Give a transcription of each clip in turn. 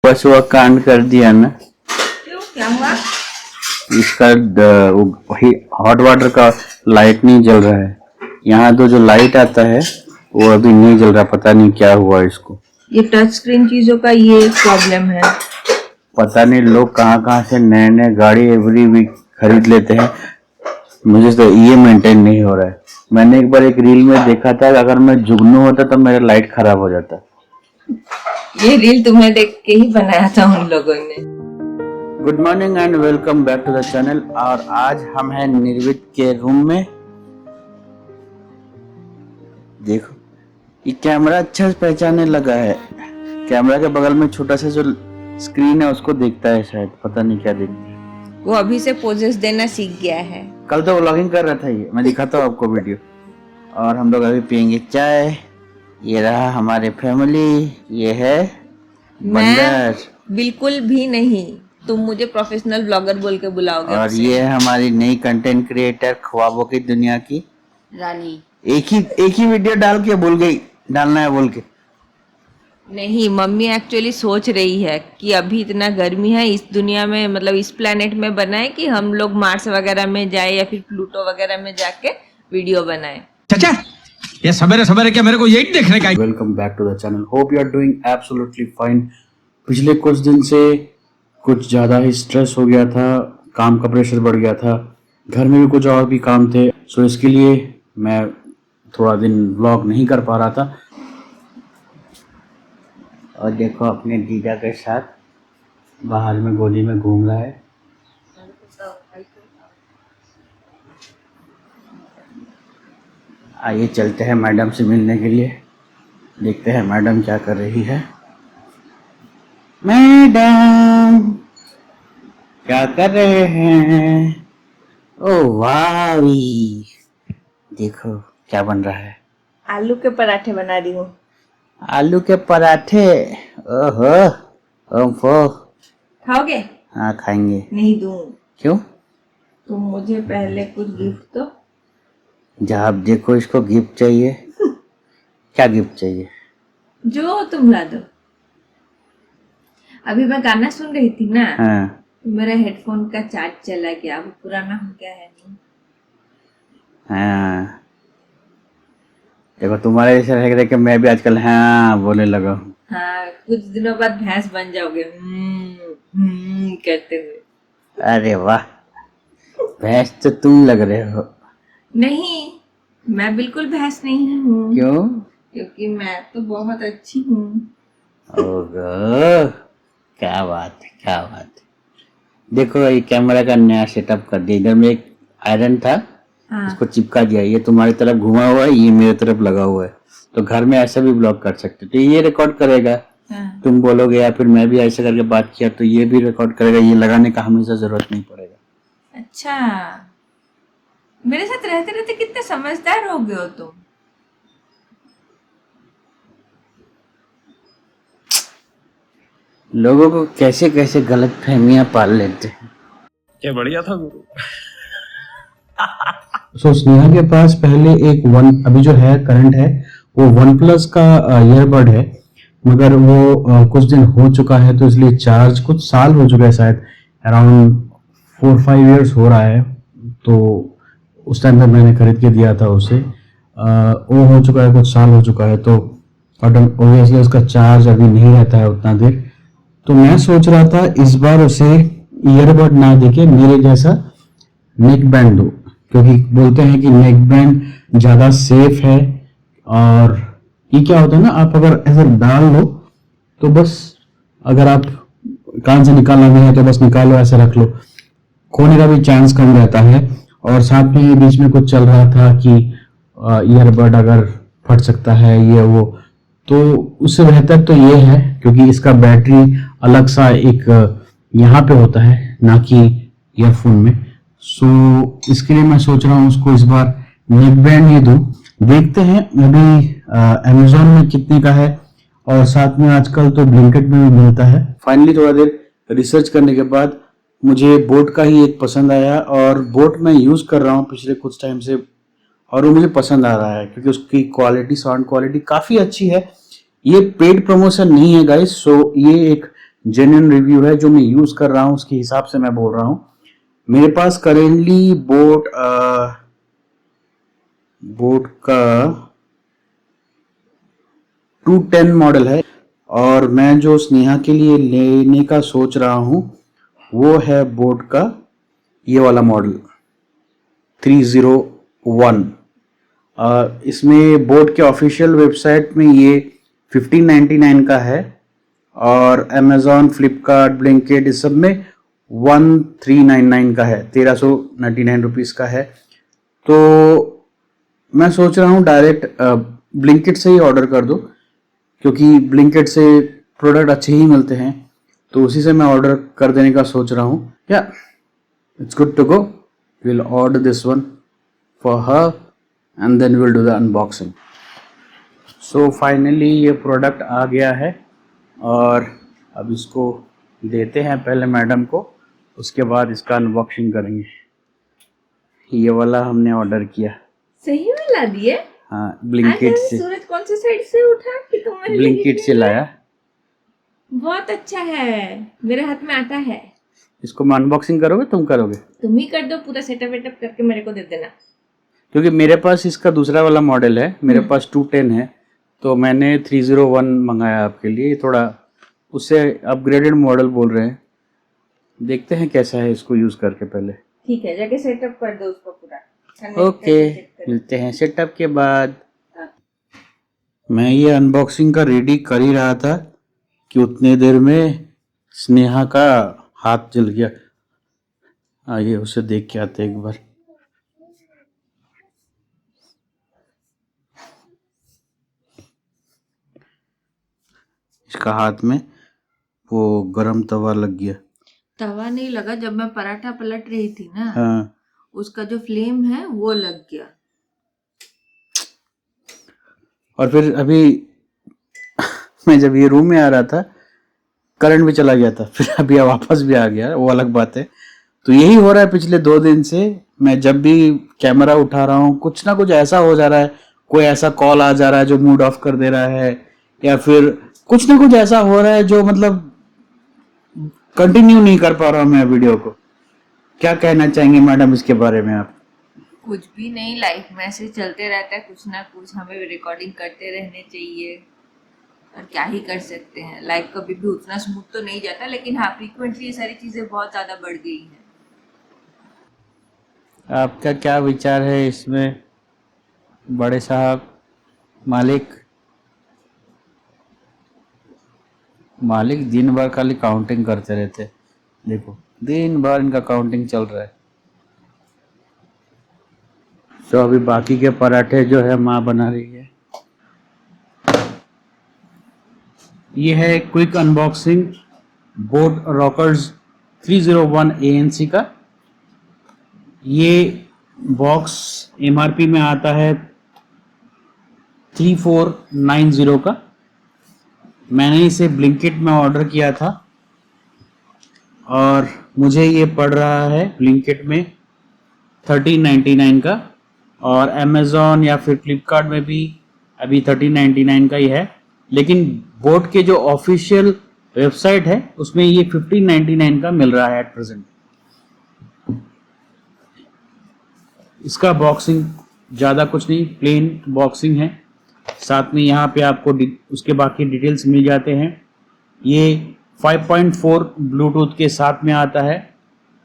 बस वह कांड कर दिया ना। क्यों, क्या हुआ? इसका हॉट वाटर का लाइट नहीं जल रहा है। यहाँ तो जो लाइट आता है वो अभी नहीं जल रहा, पता नहीं क्या हुआ इसको। ये टच स्क्रीन चीजों का ये प्रॉब्लम है। पता नहीं लोग कहाँ कहाँ से नए नए गाड़ी एवरी वीक खरीद लेते हैं, मुझे तो ये मेंटेन नहीं हो रहा है। मैंने एक बार एक रील में देखा था, अगर मैं जुगनू होता तो मेरा लाइट खराब हो जाता। ये रील तुम्हें देख के ही बनाया था उन लोगों ने। Good morning and welcome back to the channel. और आज हम हैं निर्वित के रूम में। देखो ये कैमरा अच्छा से पहचानने लगा है। कैमरा के बगल में छोटा सा जो स्क्रीन है उसको देखता है, शायद पता नहीं क्या देखता है। वो अभी से पोजेस देना सीख गया है। कल तो व्लॉगिंग कर रहा था ये, मैं दिखाता हूँ आपको वीडियो। और हम लोग अभी पियेंगे चाय। ये रहा हमारे फैमिली, ये है बंदर। बिल्कुल भी नहीं, तुम मुझे प्रोफेशनल ब्लॉगर बोल के बुलाओगे। और ये है हमारी नई कंटेंट क्रिएटर, ख्वाबों की दुनिया की रानी। एक ही वीडियो डाल के भूल गई डालना है बोल के। नहीं, मम्मी एक्चुअली सोच रही है कि अभी इतना गर्मी है इस दुनिया में, मतलब इस प्लेनेट में बनाए कि हम लोग मार्स वगैरह में जाए या फिर प्लूटो वगैरह में जाके वीडियो बनाए। चाचा ये सवेरे सवेरे क्या मेरे को यही देखने का। Welcome back to the channel, hope you are doing absolutely fine. पिछले कुछ दिन से कुछ ज़्यादा ही स्ट्रेस हो गया था, काम का प्रेशर बढ़ गया था, घर में भी कुछ और भी काम थे। सो इसके लिए मैं थोड़ा दिन व्लॉग नहीं कर पा रहा था। और देखो अपने जीजा के साथ बाहर में गोली में घूम रहा है। आइए चलते हैं मैडम से मिलने के लिए, देखते हैं मैडम क्या कर रही है। मैडम क्या कर रहे हैं? ओ वाह, देखो क्या बन रहा है। आलू के पराठे बना रही हूँ। आलू के पराठे? ओहो, ओफो। खाओगे? हाँ खाएंगे। नहीं दूँ। क्यों? तुम मुझे पहले कुछ गिफ्ट दो। जब आप देखो इसको गिफ्ट चाहिए। क्या गिफ्ट चाहिए? जो तुम ला दो। अभी मैं गाना सुन रही थी ना, हाँ। तो मेरा हेडफोन का चार्ज चला गया। वो पुराना हो गया है नहीं। हाँ देखो तुम्हारे जैसे रह के मैं भी आजकल हाँ बोलने लगा हूँ। हाँ, कुछ दिनों बाद भैंस बन जाओगे करते हुए। अरे वाह, भैंस तो तुम लग रहे हो। नहीं, मैं बिल्कुल भैंस नहीं हूँ। क्यों? क्योंकि मैं तो बहुत अच्छी हूँ। ओगो, क्या बात है, क्या बात है। देखो ये कैमरा का नया सेटअप कर दिया। इधर में एक आयरन था, हाँ। इसको चिपका दिया। ये तुम्हारी तरफ घुमा हुआ है, ये मेरे तरफ लगा हुआ है। तो घर में ऐसा भी ब्लॉग कर सकते। तो ये रिकॉर्ड करेगा। हाँ। तुम बोलोगे या फिर मैं भी ऐसे करके बात किया तो ये भी रिकॉर्ड करेगा। ये लगाने का हमेशा जरूरत नहीं पड़ेगा। अच्छा, मेरे साथ रहते रहते कितने समझदार हो गए हो तुम। लोगों को कैसे कैसे गलत फहमियां पाल लेते हैं। क्या बढ़िया था गुरु। सो स्नेहा के पास पहले एक अभी जो है करंट है वो OnePlus का ईयरबड है, मगर वो कुछ दिन हो चुका है तो इसलिए चार्ज कुछ साल हो चुका है, शायद अराउंड 4-5 इयर्स हो रहा है। तो उस टाइम पे मैंने खरीद के दिया था उसे। वो हो चुका है, कुछ साल हो चुका है, तो ऑब्वियसली उसका चार्ज अभी नहीं रहता है उतना देर। तो मैं सोच रहा था इस बार उसे ईयरबड ना देके मेरे जैसा नेक बैंड दो, क्योंकि बोलते हैं कि नेक बैंड ज़्यादा सेफ है। और ये क्या होता है ना, आप अगर ऐसे डाल लो तो बस, अगर आप कान से निकालना भी है तो बस निकालो, ऐसे रख लो, खोने का भी चांस कम रहता है। और साथ में ये बीच में कुछ चल रहा था कि ईयरबड अगर फट सकता है ये वो, तो उससे बेहतर तो ये है, क्योंकि इसका बैटरी अलग सा एक यहाँ पे होता है, ना कि ईयरफोन में। सो इसके लिए मैं सोच रहा हूँ उसको इस बार नेक बैंड ही दूं। देखते हैं अभी अमेजोन में कितने का है, और साथ में आजकल तो ब्लिंकिट में भी मिलता है। फाइनली थोड़ा देर रिसर्च करने के बाद मुझे बोट का ही एक पसंद आया, और बोट मैं यूज़ कर रहा हूँ पिछले कुछ टाइम से, और वो मुझे पसंद आ रहा है क्योंकि उसकी क्वालिटी, साउंड क्वालिटी काफ़ी अच्छी है। ये पेड प्रमोशन नहीं है गाइस। सो ये एक जेन्युइन रिव्यू है, जो मैं यूज़ कर रहा हूँ उसके हिसाब से मैं बोल रहा हूँ। मेरे पास करेंटली बोट का 210 मॉडल है, और मैं जो स्नेहा के लिए लेने का सोच रहा हूँ वो है बोट का ये वाला मॉडल 301। इसमें बोट के ऑफिशियल वेबसाइट में ये 1599 का है, और अमेजोन, फ्लिपकार्ट, ब्लिंकिट इस सब में 1399 का है, 1399 रुपीज़ का है। तो मैं सोच रहा हूँ डायरेक्ट ब्लिंकिट से ही ऑर्डर कर दूँ, क्योंकि ब्लिंकिट से प्रोडक्ट अच्छे ही मिलते हैं, तो उसी से मैं ऑर्डर कर देने का सोच रहा हूँ। Yeah it's good to go, will order this one for her and then will do the unboxing. So finally ये प्रोडक्ट आ गया है, और अब इसको देते हैं पहले मैडम को, उसके बाद इसका अनबॉक्सिंग करेंगे। ये वाला हमने ऑर्डर किया। सही में ला दिए? हाँ, ब्लिंकिट से। सूरज कौन सी साइड से उठा कि तुम्हारे ब्लिंकिट से लाया। बहुत अच्छा है, मेरे हाथ में आता है। इसको मैं अनबॉक्सिंग करोगे, तुम करोगे? तुम ही कर दो, पूरा सेटअप वेटअप करके मेरे को दे देना। क्योंकि मेरे पास इसका दूसरा वाला मॉडल है, मेरे पास 210 है, तो मैंने 301 मंगाया आपके लिए। थोड़ा उससे अपग्रेडेड मॉडल बोल रहे हैं, देखते हैं कैसा है इसको यूज़ करके पहले। ठीक है, जाके सेटअप कर दो उसको पूरा। ओके, मिलते हैं सेटअप के बाद। मैं ये अनबॉक्सिंग का रेडी कर ही रहा था कि उतने देर में स्नेहा का हाथ जल गया। आइए उसे देख के आते एक बार। इसका हाथ में वो गरम तवा लग गया। तवा नहीं लगा, जब मैं पराठा पलट रही थी ना, हाँ, उसका जो फ्लेम है वो लग गया। और फिर अभी मैं जब ये रूम में आ रहा था, करंट भी चला गया था, फिर अभी वापस भी आ गया, वो अलग बात है। तो यही हो रहा है पिछले 2 दिन से। मैं जब भी कैमरा उठा रहा हूँ, कुछ ना कुछ ऐसा हो जा रहा है, कोई ऐसा कॉल आ जा रहा है जो मूड ऑफ कर दे रहा है, या फिर कुछ ना कुछ ऐसा हो रहा है जो मतलब कंटिन्यू नहीं कर पा रहा हूँ मैं वीडियो को। क्या कहना चाहेंगे मैडम इसके बारे में आप? कुछ भी नहीं, लाइफ में ऐसे चलते रहता है, कुछ ना कुछ हमें रिकॉर्डिंग करते रहने चाहिए, और क्या ही कर सकते हैं। लाइफ कभी भी उतना स्मूथ तो नहीं जाता, लेकिन हाँ, फ्रीक्वेंटली ये सारी चीजें बहुत ज्यादा बढ़ गई हैं। आपका क्या विचार है इसमें बड़े साहब? मालिक दिन भर खाली काउंटिंग करते रहते, देखो दिन भर इनका काउंटिंग चल रहा है। तो अभी बाकी के पराठे जो है माँ बना रही है। ये है quick unboxing boat rockers 301 ANC का। ये बॉक्स MRP में आता है 3490 का। मैंने इसे ब्लिंकिट में ऑर्डर किया था, और मुझे ये पड़ रहा है ब्लिंकिट में 1399 का, और अमेज़ॉन या फिर फ्लिपकार्ट में भी अभी 1399 का ही है। लेकिन बोट के जो ऑफिशियल वेबसाइट है उसमें ये 1599 का मिल रहा है एट प्रेजेंट। इसका बॉक्सिंग ज़्यादा कुछ नहीं, प्लेन बॉक्सिंग है। साथ में यहाँ पे आपको उसके बाकी डिटेल्स मिल जाते हैं। ये 5.4 ब्लूटूथ के साथ में आता है,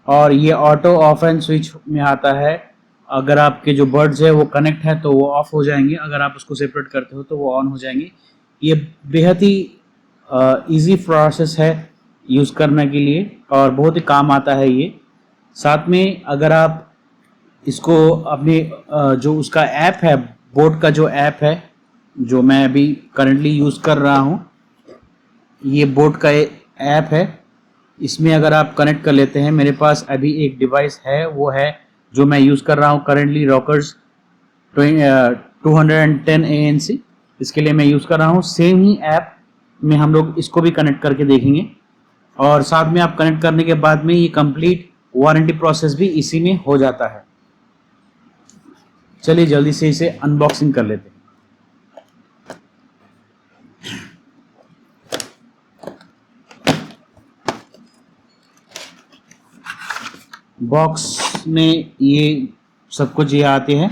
और ये ऑटो ऑफ एंड स्विच में आता है। अगर आपके जो बर्ड्स है वो कनेक्ट है तो वो ऑफ हो जाएंगे, अगर आप उसको सेपरेट करते हो तो वो ऑन हो जाएंगे। ये बेहद ही इजी प्रोसेस है यूज़ करने के लिए, और बहुत ही काम आता है ये। साथ में अगर आप इसको अपने जो उसका ऐप है, बोट का जो ऐप है जो मैं अभी करंटली यूज़ कर रहा हूँ, ये बोट का ऐप है। इसमें अगर आप कनेक्ट कर लेते हैं, मेरे पास अभी एक डिवाइस है, वो है जो मैं यूज़ कर रहा हूँ करंटली, रॉकर्स 210 ANC। इसके लिए मैं यूज़ कर रहा हूँ। सेम ही ऐप में हम लोग इसको भी कनेक्ट करके देखेंगे, और साथ में आप कनेक्ट करने के बाद में ये कंप्लीट वारंटी प्रोसेस भी इसी में हो जाता है। चलिए जल्दी से इसे अनबॉक्सिंग कर लेते हैं। बॉक्स में ये सब कुछ ये आते हैं,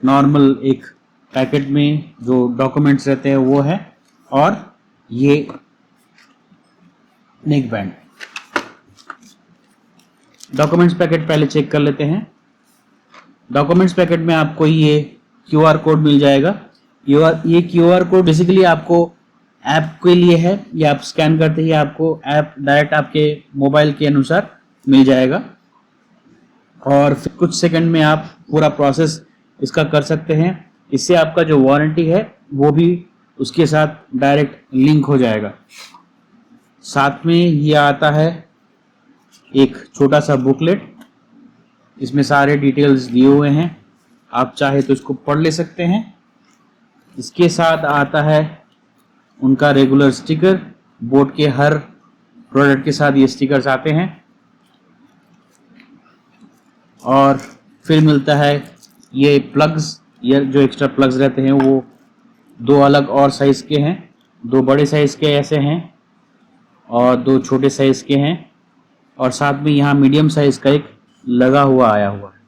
नॉर्मल एक पैकेट में जो डॉक्यूमेंट्स रहते हैं वो है, और ये नेक बैंड। डॉक्यूमेंट्स पैकेट पहले चेक कर लेते हैं। डॉक्यूमेंट्स पैकेट में आपको ये QR कोड मिल जाएगा। ये QR कोड बेसिकली आपको ऐप के लिए है, ये आप स्कैन करते ही आपको ऐप डायरेक्ट आपके मोबाइल के अनुसार मिल जाएगा, और फिर कुछ सेकंड में आप पूरा प्रोसेस इसका कर सकते हैं। इससे आपका जो वारंटी है वो भी उसके साथ डायरेक्ट लिंक हो जाएगा। साथ में ये आता है एक छोटा सा बुकलेट, इसमें सारे डिटेल्स दिए हुए हैं, आप चाहे तो इसको पढ़ ले सकते हैं। इसके साथ आता है उनका रेगुलर स्टिकर, बोट के हर प्रोडक्ट के साथ ये स्टिकर्स आते हैं, और फिर मिलता है ये प्लग्स, ये जो एक्स्ट्रा प्लग्स रहते हैं वो दो अलग और साइज़ के हैं, दो बड़े साइज़ के ऐसे हैं और दो छोटे साइज़ के हैं, और साथ में यहाँ मीडियम साइज़ का एक लगा हुआ आया हुआ है।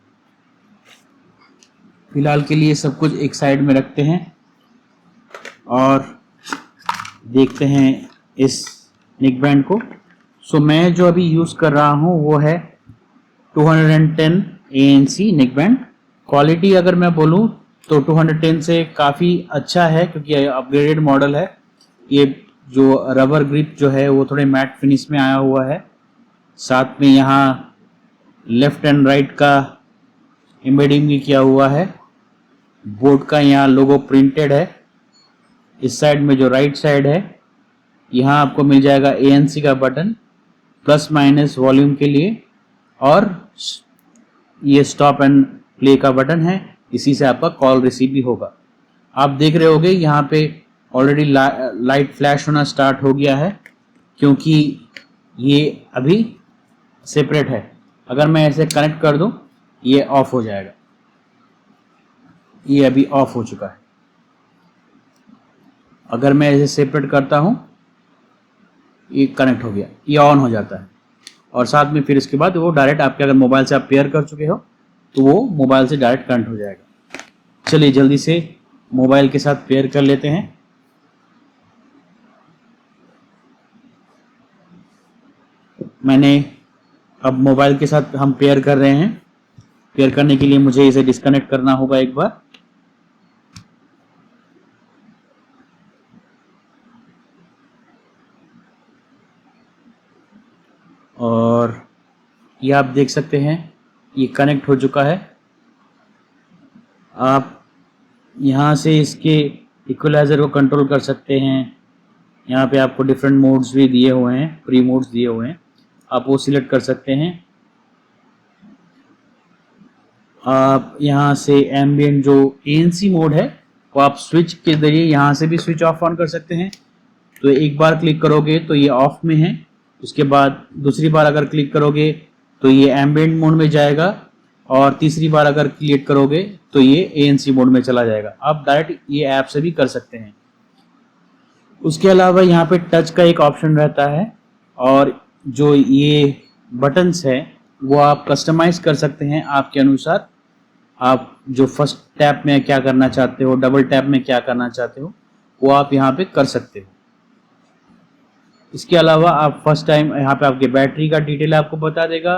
फिलहाल के लिए सब कुछ एक साइड में रखते हैं और देखते हैं इस नेक बैंड को। सो मैं जो अभी यूज़ कर रहा हूँ वो है 210 ANC नेक बैंड। क्वालिटी अगर मैं बोलूँ तो 210 से काफ़ी अच्छा है, क्योंकि अपग्रेडेड मॉडल है। ये जो रबर ग्रिप जो है वो थोड़े मैट फिनिश में आया हुआ है। साथ में यहाँ लेफ्ट एंड राइट का एम्बेडिंग भी किया हुआ है। बोर्ड का यहाँ लोगो प्रिंटेड है। इस साइड में जो राइट साइड है यहाँ आपको मिल जाएगा ANC का बटन, प्लस माइनस वॉल्यूम के लिए, और ये स्टॉप एंड प्ले का बटन है, इसी से आपका कॉल रिसीव भी होगा। आप देख रहे होगे यहाँ पे ऑलरेडी लाइट फ्लैश होना स्टार्ट हो गया है, क्योंकि ये अभी सेपरेट है। अगर मैं ऐसे कनेक्ट कर दूं ये ऑफ हो जाएगा। ये अभी ऑफ हो चुका है। अगर मैं ऐसे सेपरेट करता हूं ये कनेक्ट हो गया, ये ऑन हो जाता है, और साथ में फिर इसके बाद वो डायरेक्ट आपके, अगर मोबाइल से आप पेयर कर चुके हो तो वो मोबाइल से डायरेक्ट कनेक्ट हो जाएगा। चलिए जल्दी से मोबाइल के साथ पेयर कर लेते हैं। मैंने अब मोबाइल के साथ हम पेयर कर रहे हैं। पेयर करने के लिए मुझे इसे डिस्कनेक्ट करना होगा एक बार। और ये आप देख सकते हैं ये कनेक्ट हो चुका है। आप यहाँ से इसके इक्वलाइजर को कंट्रोल कर सकते हैं। यहाँ पे आपको डिफरेंट मोड्स भी दिए हुए हैं, प्री मोड्स दिए हुए हैं, आप वो सिलेक्ट कर सकते हैं। आप यहाँ से एम्बिएंट जो ANC मोड है वो आप स्विच के जरिए यहाँ से भी स्विच ऑफ ऑन कर सकते हैं। तो एक बार क्लिक करोगे तो ये ऑफ में है, उसके बाद दूसरी बार अगर क्लिक करोगे तो ये एम्बिएंट मोड में जाएगा, और तीसरी बार अगर क्लिक करोगे तो ये ANC मोड में चला जाएगा। आप डायरेक्ट ये ऐप से भी कर सकते हैं। उसके अलावा यहाँ पे टच का एक ऑप्शन रहता है, और जो ये बटन्स है वो आप कस्टमाइज कर सकते हैं आपके अनुसार। आप जो फर्स्ट टैप में क्या करना चाहते हो, डबल टैप में क्या करना चाहते हो, वो आप यहाँ पे कर सकते हो। इसके अलावा आप फर्स्ट टाइम यहाँ पे आपके बैटरी का डिटेल आपको बता देगा।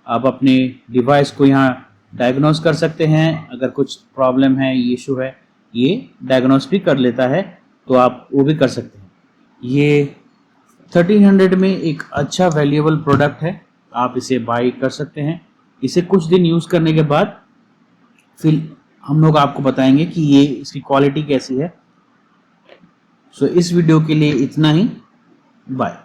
आप अपने डिवाइस को यहाँ डायग्नोस कर सकते हैं, अगर कुछ प्रॉब्लम है, इशू है, ये डायग्नोस भी कर लेता है, तो आप वो भी कर सकते हैं। ये 1300 में एक अच्छा वैल्यूएबल प्रोडक्ट है, आप इसे बाई कर सकते हैं। इसे कुछ दिन यूज़ करने के बाद फिर हम लोग आपको बताएंगे कि ये इसकी क्वालिटी कैसी है। सो इस वीडियो के लिए इतना ही, बाय।